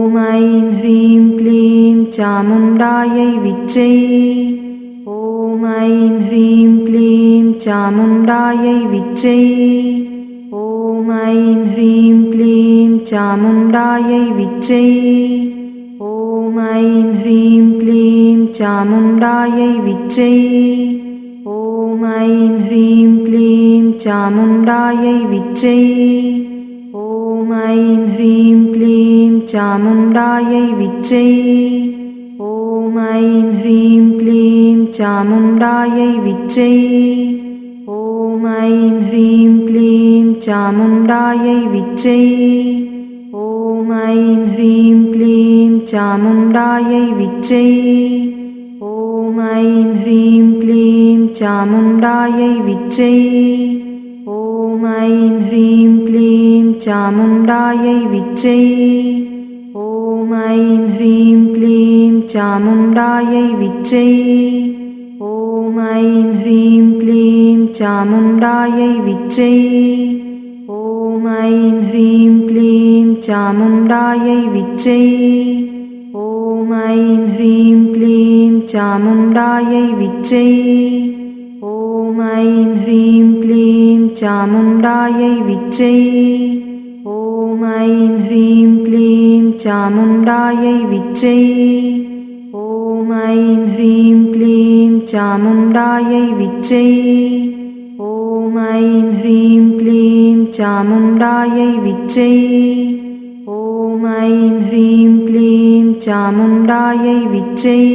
ஓம் I'm ஹ்ரீம் க்ளீம் சாமுண்டாயை விச்சை. ஓம் I'm ஹ்ரீம் க்ளீம் சாமுண்டாயை விச்சை. ஓம் I'm ஹ்ரீம் க்ளீம் சாமுண்டாயை விச்சை. ஓம் ஐம் ஹ்ரீம் க்ளீம் சாமுண்டாயை விச்சை. ஓம் ஐம் ஹ்ரீம் க்ளீம் சாமுண்டாயை விச்சை. ஓம் ஐம் ஹ்ரீம் க்ளீம் சாமுண்டாயை விச்சை. ஓம் ஐம் ஹ்ரீம் க்ளீம் சாமுண்டாயை விச்சை. ஓம் ஐம் ஹ்ரீம் க்ளீம் சாமுண்டாயை விச்சை. ஓம் ஐம் ஹ்ரீம் க்ளீம் சாமுண்டாயை விச்சை. ஓம் ஐம் ஹ்ரீம் க்ளீம் சாமுண்டாயை விச்சை. ஓம் ஐம் ஹ்ரீம் க்ளீம் சாமுண்டாயை விச்சை. ஓம் ஐம் ஹ்ரீம் க்ளீம் சாமுண்டாயை விச்சை. ஓம் ஐம் ஹ்ரீம் க்ளீம் சாமுண்டாயை விச்சை. ஓம் ஐம் ஹ்ரீம் க்ளீம் சாமுண்டாயை விச்சை. ஓம் ஐம் ஹ்ரீம் க்ளீம் சாமுண்டாயை விச்சை. ஓம் ஐம் ஹ்ரீம் க்ளீம் சாமுண்டாயை விச்சை. ஓம் ஐம் ஹ்ரீம் க்ளீம் சாமுண்டாயை விச்சை. ஓம் ஐம் ஹ்ரீம் க்ளீம் சாமுண்டாயை விச்சை. ஓம் ஐம் ஹ்ரீம் க்ளீம் சாமுண்டாயை விச்சை. ஓம் ஐம் ஹ்ரீம் க்ளீம் சாமுண்டாயை விச்சை.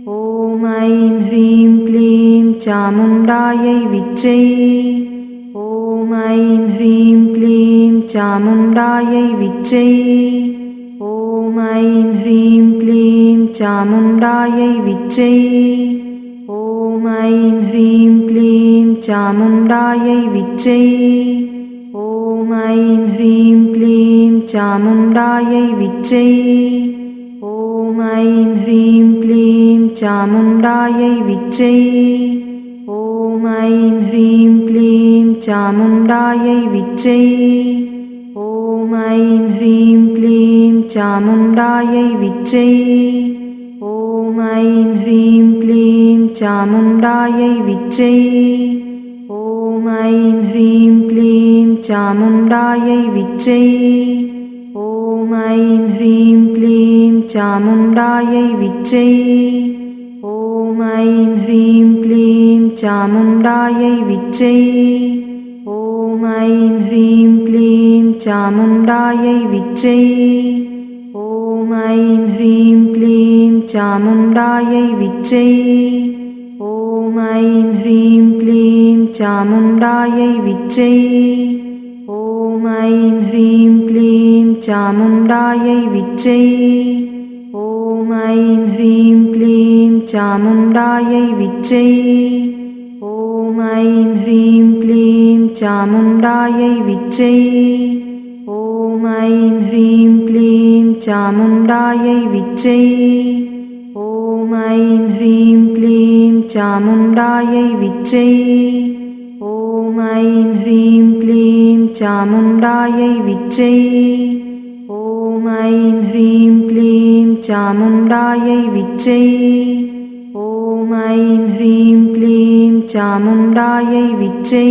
ஓம் ஐம் ஹ்ரீம் க்ளீம் சாமுண்டாயை விச்சை. ஓம் ஐம் ஹ்ரீம் க்ளீம் சாமுண்டாயை விச்சை. ஓம் ஐம் ஹ்ரீம் க்ளீம் சாமுண்டாயை விச்சை. ஓம் ஐம் ஹ்ரீம் க்ளீம் சாமுண்டாயை விச்சை. ஓம் ஐம் ஹ்ரீம் க்ளீம் சாமுண்டாயை விச்சை. ஓம் ஐம் ஹ்ரீம் க்ளீம் சாமுண்டாயை விச்சை. ஓம் ஐம் ஹ்ரீம் க்ளீம் சாமுண்டாயை விச்சை. ஓம் ஐம் ஹ்ரீம் க்ளீம் சாமுண்டாயை விச்சை. ஓம் ஐம் ஹ்ரீம் க்ளீம் சாமுண்டாயை விச்சை. ஓம் ஐம் ஹ்ரீம் க்ளீம் சாமுண்டாயை விச்சை. ஓம் ஐம் ஹ்ரீம் க்ளீம் சாமுண்டாயை விச்சை. ஓம் ஐம் ஹ்ரீம் க்ளீம் சாமுண்டாயை விச்சை. ஓம் ஐம் ஹ்ரீம் க்ளீம் சாமுண்டாயை விச்சை. ஓம் ஐம் ஹ்ரீம் க்ளீம் சாமுண்டாயை விச்சை. ஓம் ஐம் ஹ்ரீம் க்ளீம் சாமுண்டாயை விச்சை. ஓம் ஐம் ஹ்ரீம் க்ளீம் சாமுண்டாயை விச்சை. ஓம் ஐம் ஹ்ரீம் க்ளீம் சாமுண்டாயை விச்சை. ஓம் ஐம் ஹ்ரீம் க்ளீம் சாமுண்டாயை விச்சை. ஓம் ஐம் ஹ்ரீம் க்ளீம் சாமுண்டாயை விச்சை. ஓம் ஐம் ஹ்ரீம் க்ளீம் சாமுண்டாயை விச்சை. ஓம் ஐம் ஹ்ரீம் க்ளீம் சாமுண்டாயை விச்சை. ஓம் ஐம் ஹ்ரீம் க்ளீம் சாமுண்டாயை விச்சை.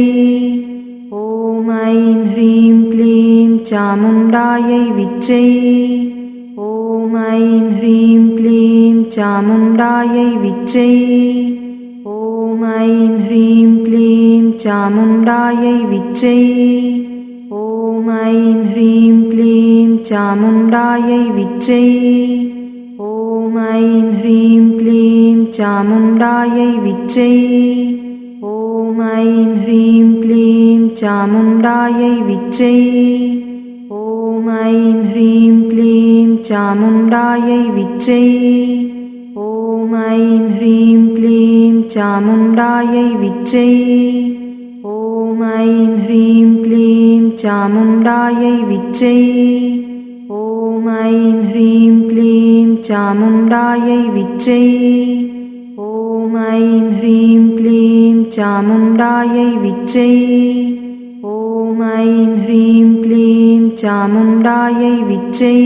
ஓம் ஐம் ஹ்ரீம் க்ளீம் சாமுண்டாயை விச்சை. ஓம் ஐம் ஹ்ரீம் க்ளீம் சாமுண்டாயை விச்சை. ஓம் ஐம் ஹ்ரீம் க்ளீம் சாமுண்டாயை விச்சை. ஓம் ஐம் ஹ்ரீம் க்ளீம் சாமுண்டாயை விச்சை. ஓம் ஐம் ஹ்ரீம் க்ளீம் சாமுண்டாயை விச்சை. ஓம் ஐம் ஹ்ரீம் க்ளீம் சாமுண்டாயை விச்சை. ஓம் ஐம் ஹ்ரீம் க்ளீம் சாமுண்டாயை விச்சை. ஓம் ஐம் ஹ்ரீம் க்ளீம் சாமுண்டாயை விச்சை. ஓம் ஐம் ஹ்ரீம் க்ளீம் சாமுண்டாயை விச்சை. ஓம் ஐம் ஹ்ரீம் க்ளீம் சாமுண்டாயை விச்சை. ஓம் ஐம் ஹ்ரீம் க்ளீம் சாமுண்டாயை விச்சை. ஓம் ஐம் ஹ்ரீம் க்ளீம் சாமுண்டாயை விச்சை. ஓம் ஐம் ஹ்ரீம் க்ளீம் சாமுண்டாயை விச்சை.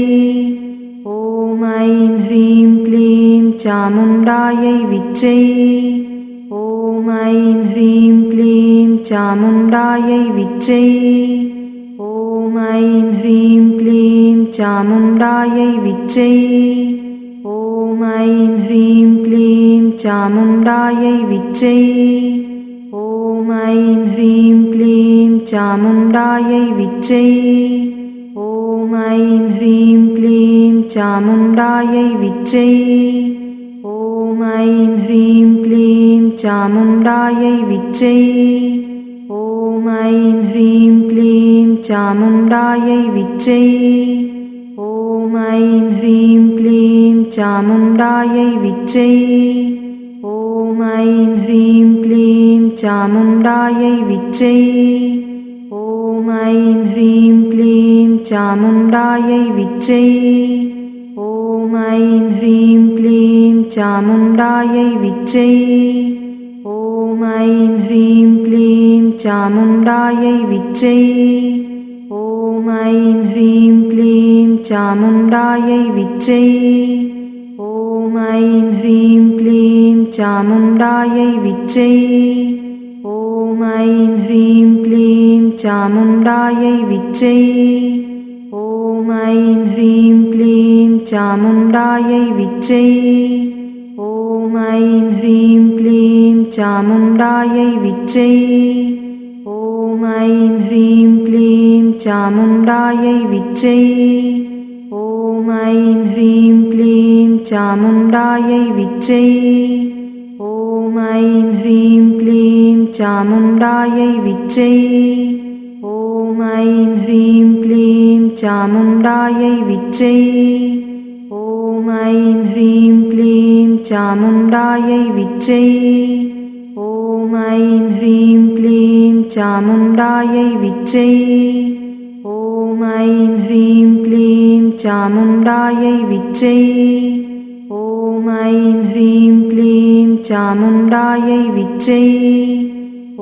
ஓம் ஐம் ஹ்ரீம் க்ளீம் சாமுண்டாயை விச்சை. ஓம் ஐம் ஹ்ரீம் க்ளீம் சாமுண்டாயை விச்சை. ஓம் ஐம் ஹ்ரீம் க்ளீம் சாமுண்டாயை விச்சை. ஓம் ஐம் ஹ்ரீம் க்ளீம் சாமுண்டாயை விச்சை. ஓம் ஐம் ஹ்ரீம் க்ளீம் சாமுண்டாயை விச்சை. ஓம் ஐம் ஹ்ரீம் க்ளீம் சாமுண்டாயை விச்சை. ஓம் ஐம் ஹ்ரீம் க்ளீம் சாமுண்டாயை விச்சை. ஓம் ஐம் ஹ்ரீம் க்ளீம் சாமுண்டாயை விச்சை. ஓம் ஐம் ஹ்ரீம் க்ளீம் சாமுண்டாயை விச்சை. ஓம் ஐம் ஹ்ரீம் க்ளீம் சாமுண்டாயை விச்சை. ஓம் ஐம் ஹ்ரீம் க்ளீம் சாமுண்டாயை விச்சை. ஓம் ஐம் ஹ்ரீம் க்ளீம் சாமுண்டாயை விச்சை. ஓம் ஐம் ஹ்ரீம் க்ளீம் சாமுண்டாயை விச்சை. ஓம் ஐம் ஹ்ரீம் க்ளீம் சாமுண்டாயை விச்சை. ஓம் ஐம் ஹ்ரீம் க்ளீம் சாமுண்டாயை விச்சை. ஓம் ஐம் ஹ்ரீம் க்ளீம் சாமுண்டாயை விச்சை. ஓம் ஐம் ஹ்ரீம் க்ளீம் சாமுண்டாயை விச்சை. ஓம் ஐம் ஹ்ரீம் க்ளீம் சாமுண்டாயை விச்சை. ஓம் ஐம் ஹ்ரீம் க்ளீம் சாமுண்டாயை விச்சை. ஓம் ஐம் ஹ்ரீம் க்ளீம் சாமுண்டாயை விச்சை. ஓம் ஐம் ஹ்ரீம் க்ளீம் சாமுண்டாயை விச்சை. ஓம் ஐம் ஹ்ரீம் க்ளீம் சாமுண்டாயை விச்சை. ஓம் ஐம் ஹ்ரீம் க்ளீம் சாமுண்டாயை விச்சை. ஓம் ஐம் ஹ்ரீம் க்ளீம் சாமுண்டாயை விச்சை. ஓம் ஐம் ஹ்ரீம் க்ளீம் சாமுண்டாயை விச்சை. ஓம் ஐம் ஹ்ரீம் க்ளீம் சாமுண்டாயை விச்சை.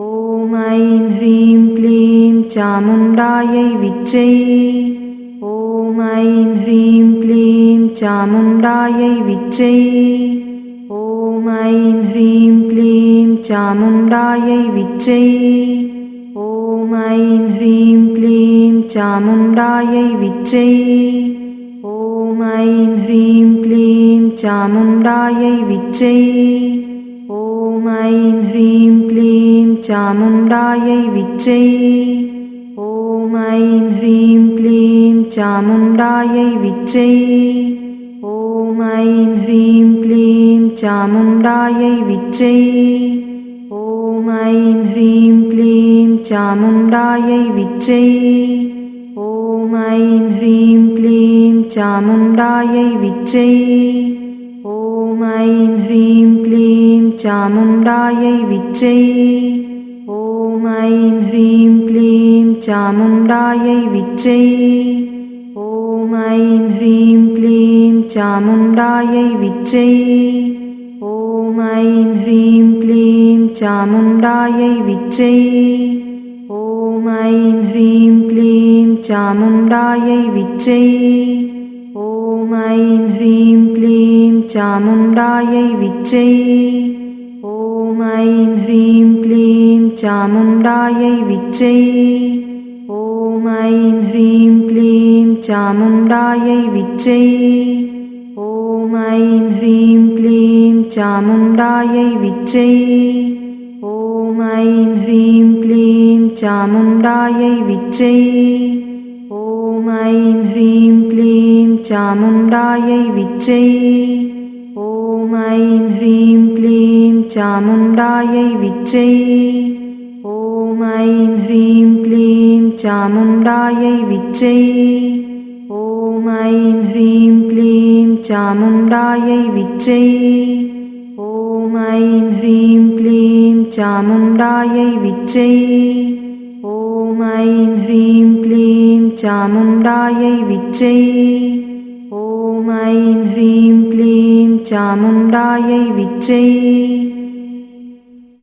ஓம் ஐம் ஹ்ரீம் க்ளீம் சாமுண்டாயை விச்சை. ஓம் ஐம் ஹ்ரீம் க்ளீம் சாமுண்டாயை விச்சை. ஓம் ஐம் ஹ்ரீம் க்ளீம் சாமுண்டாயை விச்சை. ஓம் ஐம் ஹ்ரீம் க்ளீம் சாமுண்டாயை விச்சை. ஓம் ஐம் ஹ்ரீம் க்ளீம் சாமுண்டாயை விச்சை. ஓம் ஐம் ஹ்ரீம் க்ளீம் சாமுண்டாயை விச்சை. ஓம் ஐம் ஹ்ரீம் க்ளீம் சாமுண்டாயை விச்சை. ஓம் ஐம் ஹ்ரீம் க்ளீம் சாமுண்டாயை விச்சை. ஓம் ஐம் ஹ்ரீம் க்ளீம் சாமுண்டாயை விச்சை. ஓம் ஐம் ஹ்ரீம் க்ளீம் சாமுண்டாயை விச்சை. ஓம் ஐம் ஹ்ரீம் க்ளீம் சாமுண்டாயை விச்சை. ஓம் ஐம் ஹ்ரீம் க்ளீம் சாமுண்டாயை விச்சை. ஓம் ஐம் ஹ்ரீம் க்ளீம் சாமுண்டாயை விச்சை. ஓம் ஐம் ஹ்ரீம் க்ளீம் சாமுண்டாயை விச்சை. ஓம் ஐம் ஹ்ரீம் க்ளீம் சாமுண்டாயை விச்சை. ஓம் ஐம் ஹ்ரீம் க்ளீம் சாமுண்டாயை விச்சை. ஓம் ஐம் ஹ்ரீம் க்ளீம் சாமுண்டாயை விச்சை. ஓம் ஐம் ஹ்ரீம் க்ளீம் சாமுண்டாயை விச்சை. ஓம் ஐம் ஹ்ரீம் க்ளீம் சாமுண்டாயை விச்சை. ஓம் ஐம் ஹ்ரீம் க்ளீம் சாமுண்டாயை விச்சை. ஓம் ஐம் ஹ்ரீம் க்ளீம் சாமுண்டாயை விச்சை. ஓம் ஐம் ஹ்ரீம் க்ளீம் சாமுண்டாயை விச்சை. ஓம் ஐம் ஹ்ரீம் க்ளீம் சாமுண்டாயை விச்சை. ஓம் ஐம் ஹ்ரீம் க்ளீம் சாமுண்டாயை விச்சை. ஓம் ஐம் ஹ்ரீம் க்ளீம் சாமுண்டாயை விச்சை. ஓம் ஐம் ஹ்ரீம் க்ளீம் சாமுண்டாயை விச்சை. ஓம் ஐம் ஹ்ரீம் க்ளீம் சாமுண்டாயை விச்சை.